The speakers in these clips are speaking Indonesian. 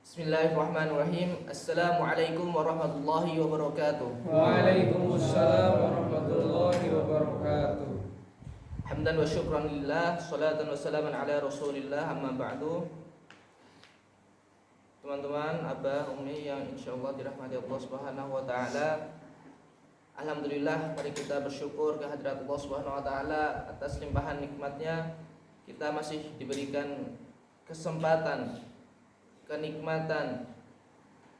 Bismillahirrahmanirrahim. Assalamualaikum warahmatullahi wabarakatuh. Waalaikumsalam warahmatullahi wabarakatuh. Hamdan wa syukran lillah, salatan wa salaman ala rasulillah, amma ba'du. Teman-teman, abah, umi yang insyaallah dirahmati Allah subhanahu wa ta'ala, alhamdulillah, mari kita bersyukur kehadirat Allah subhanahu wa ta'ala atas limpahan nikmatnya. Kita masih diberikan kesempatan, kenikmatan,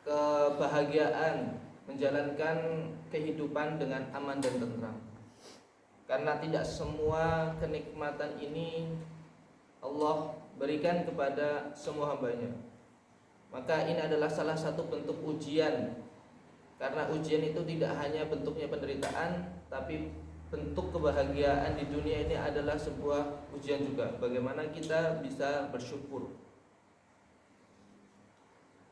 kebahagiaan menjalankan kehidupan dengan aman dan tentram. Karena tidak semua kenikmatan ini Allah berikan kepada semua hambanya. Maka ini adalah salah satu bentuk ujian. Karena ujian itu tidak hanya bentuknya penderitaan, tapi bentuk kebahagiaan di dunia ini adalah sebuah ujian juga. Bagaimana kita bisa bersyukur.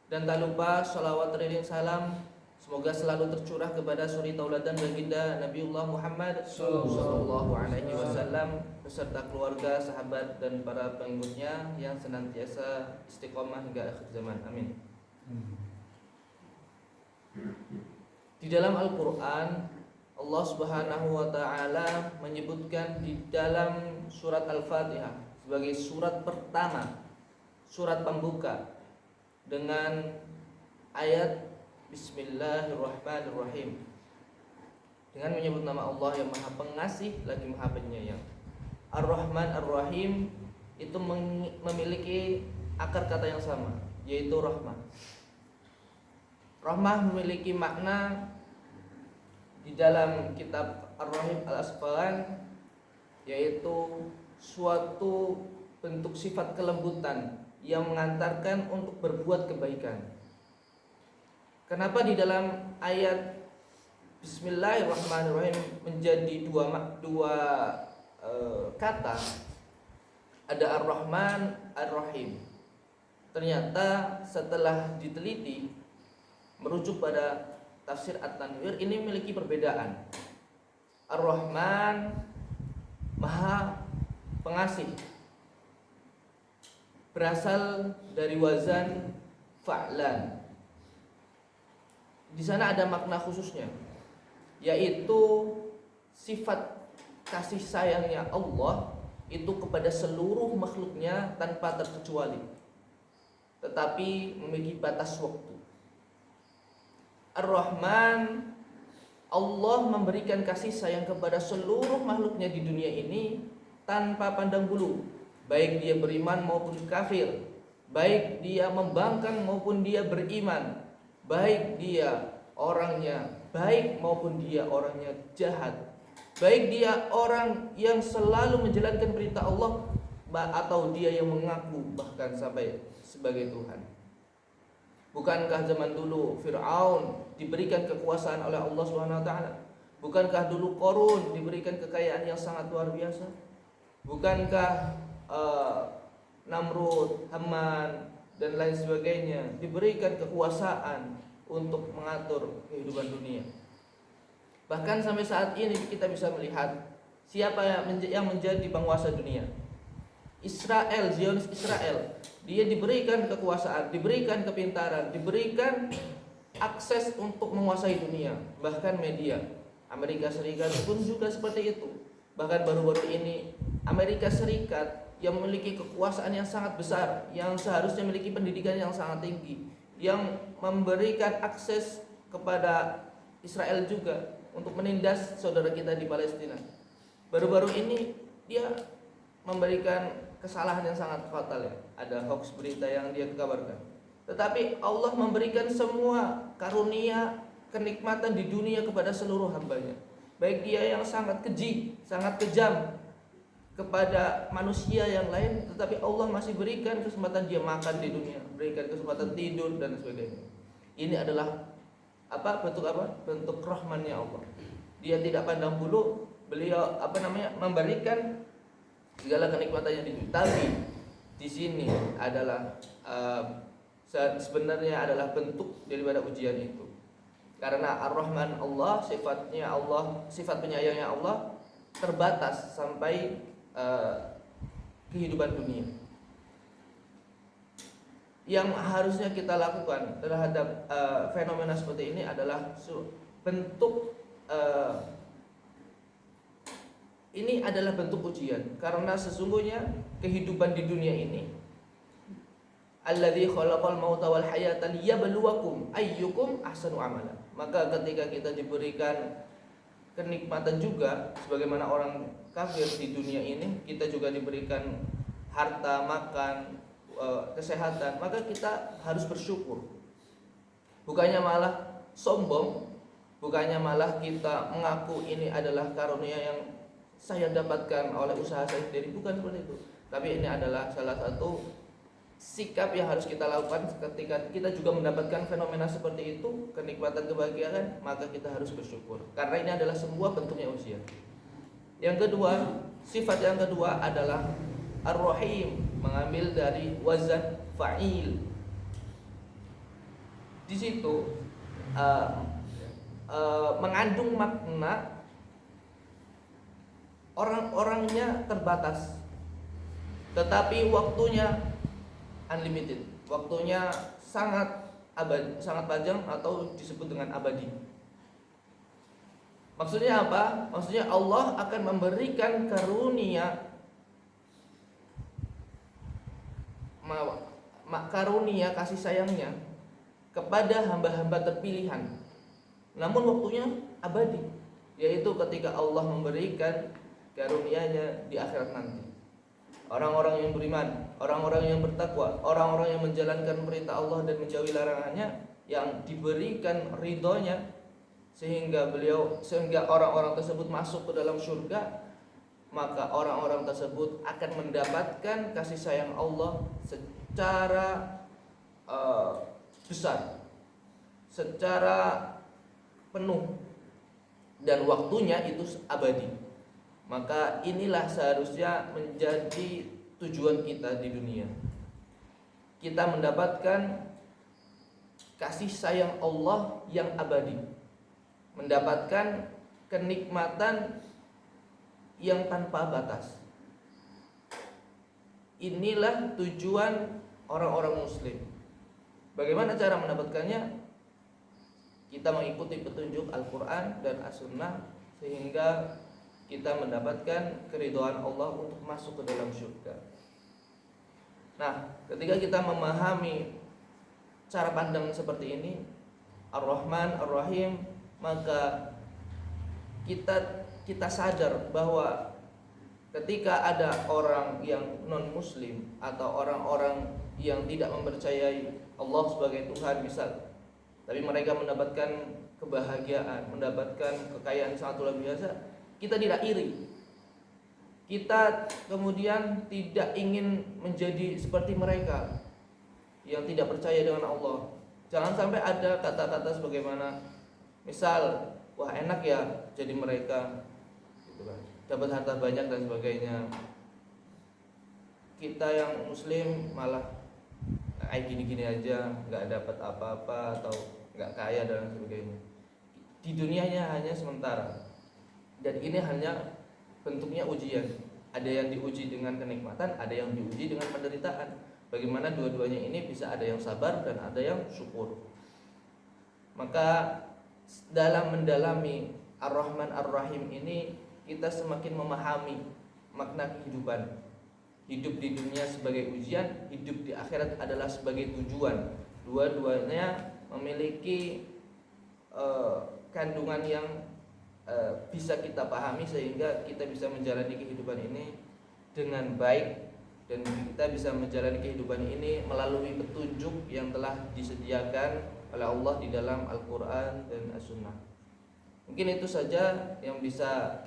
Dan tak lupa sholawat teriring salam semoga selalu tercurah kepada suri tauladan baginda Nabiullah Muhammad sallallahu alaihi wasallam beserta keluarga, sahabat dan para pengikutnya yang senantiasa istiqomah hingga akhir zaman. Amin. Di dalam Al-Qur'an Allah Subhanahu wa taala menyebutkan di dalam surat Al-Fatihah sebagai surat pertama, surat pembuka, dengan ayat Bismillahirrahmanirrahim, dengan menyebut nama Allah yang Maha Pengasih lagi Maha Penyayang. Ar-Rahman Ar-Rahim itu memiliki akar kata yang sama, yaitu rahmah. Rahmah memiliki makna di dalam kitab Ar-Rahim Al-Asqalan, yaitu suatu bentuk sifat kelembutan yang mengantarkan untuk berbuat kebaikan. Kenapa di dalam ayat Bismillahirrahmanirrahim menjadi dua kata, ada Ar-Rahman, Ar-Rahim? Ternyata setelah diteliti, merujuk pada tafsir At-Tanwir, ini memiliki perbedaan. Ar-Rahman Maha Pengasih, berasal dari wazan fa'lan. Di sana ada makna khususnya, yaitu sifat kasih sayangnya Allah itu kepada seluruh makhluknya tanpa terkecuali, tetapi memiliki batas waktu. Ar-Rahman, Allah memberikan kasih sayang kepada seluruh makhluknya di dunia ini tanpa pandang bulu, baik dia beriman maupun kafir, baik dia membangkang maupun dia beriman, baik dia orangnya baik maupun dia orangnya jahat, baik dia orang yang selalu menjalankan perintah Allah atau dia yang mengaku bahkan sampai sebagai Tuhan. Bukankah zaman dulu Fir'aun diberikan kekuasaan oleh Allah Subhanahu wa taala? Bukankah dulu Qarun diberikan kekayaan yang sangat luar biasa? Bukankah Namrud, Haman dan lain sebagainya diberikan kekuasaan untuk mengatur kehidupan dunia? Bahkan sampai saat ini kita bisa melihat siapa yang menjadi penguasa dunia. Israel, Zionis Israel, dia diberikan kekuasaan, diberikan kepintaran, diberikan akses untuk menguasai dunia. Bahkan media Amerika Serikat pun juga seperti itu. Bahkan baru-baru ini Amerika Serikat yang memiliki kekuasaan yang sangat besar, yang seharusnya memiliki pendidikan yang sangat tinggi, yang memberikan akses kepada Israel juga untuk menindas saudara kita di Palestina. Baru-baru ini dia memberikan kesalahan yang sangat fatal, ya. Ada hoax berita yang dia kabarkan. Tetapi Allah memberikan semua karunia, kenikmatan di dunia kepada seluruh hambanya. Baik dia yang sangat keji, sangat kejam kepada manusia yang lain, tetapi Allah masih berikan kesempatan dia makan di dunia, berikan kesempatan tidur dan sebagainya. Ini adalah bentuk rahmannya Allah. Dia tidak pandang bulu, beliau memberikan segala kenikmatannya di dunia. Tapi di sini adalah sebenarnya adalah bentuk daripada ujian itu. Karena Ar-Rahman Allah, sifat penyayangnya Allah terbatas sampai kehidupan dunia. yang harusnya kita lakukan terhadap fenomena seperti ini adalah bentuk ini adalah bentuk ujian, karena sesungguhnya kehidupan di dunia ini, alladzi khalaqal mauta wal hayata liyabluwakum ayyukum ahsanu amala. Maka ketika kita diberikan kenikmatan juga sebagaimana orang kafir di dunia ini, kita juga diberikan harta, makan, kesehatan, maka kita harus bersyukur. Bukannya malah sombong, bukannya malah kita mengaku ini adalah karunia yang saya dapatkan oleh usaha saya sendiri, bukan seperti itu. Tapi ini adalah salah satu sikap yang harus kita lakukan ketika kita juga mendapatkan fenomena seperti itu, kenikmatan, kebahagiaan, maka kita harus bersyukur. Karena ini adalah sebuah bentuknya ujian. Yang kedua, sifat yang kedua adalah Ar-Rahim, mengambil dari wazan fa'il. Di situ mengandung makna orang-orangnya terbatas, tetapi waktunya unlimited, waktunya sangat panjang atau disebut dengan abadi. Maksudnya apa? Maksudnya Allah akan memberikan karunia kasih sayangnya kepada hamba-hamba terpilihan, namun waktunya abadi, yaitu ketika Allah memberikan karunia-Nya di akhirat nanti. Orang-orang yang beriman, orang-orang yang bertakwa, orang-orang yang menjalankan perintah Allah dan menjauhi larangannya, yang diberikan ridhonya sehingga orang-orang tersebut masuk ke dalam surga, maka orang-orang tersebut akan mendapatkan kasih sayang Allah secara besar, secara penuh, dan waktunya itu abadi. Maka inilah seharusnya menjadi tujuan kita di dunia. Kita mendapatkan kasih sayang Allah yang abadi, mendapatkan kenikmatan yang tanpa batas. Inilah tujuan orang-orang muslim. Bagaimana cara mendapatkannya? Kita mengikuti petunjuk Al-Quran dan As-Sunnah sehingga kita mendapatkan keridhaan Allah untuk masuk ke dalam surga. Nah, ketika kita memahami cara pandang seperti ini, Ar-Rahman, Ar-Rahim, maka kita sadar bahwa ketika ada orang yang non-muslim atau orang-orang yang tidak mempercayai Allah sebagai Tuhan misal, tapi mereka mendapatkan kebahagiaan, mendapatkan kekayaan sangat luar biasa, kita tidak iri. Kita kemudian tidak ingin menjadi seperti mereka yang tidak percaya dengan Allah. Jangan sampai ada kata-kata sebagaimana misal, wah enak ya jadi mereka, gitu kan, dapat harta banyak dan sebagainya. Kita yang muslim malah gini-gini aja, nggak dapat apa-apa atau nggak kaya dan sebagainya. Di dunianya hanya sementara. Dan ini hanya bentuknya ujian. Ada yang diuji dengan kenikmatan, ada yang diuji dengan penderitaan. Bagaimana dua-duanya ini bisa ada yang sabar dan ada yang syukur. Maka dalam mendalami Ar-Rahman Ar-Rahim ini, kita semakin memahami makna kehidupan. Hidup di dunia sebagai ujian, hidup di akhirat adalah sebagai tujuan. Dua-duanya memiliki kandungan yang bisa kita pahami sehingga kita bisa menjalani kehidupan ini dengan baik, dan kita bisa menjalani kehidupan ini melalui petunjuk yang telah disediakan oleh Allah di dalam Al-Quran dan As-Sunnah. Mungkin itu saja yang bisa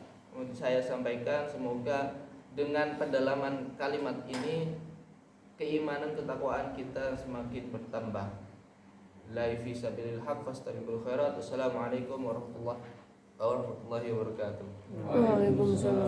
saya sampaikan. Semoga dengan pendalaman kalimat ini keimanan, ketakwaan kita semakin bertambah. La fi sabilil haq fastabiqul khairat. Wassalamualaikum warahmatullahi wabarakatuh. Waalaikumsalam.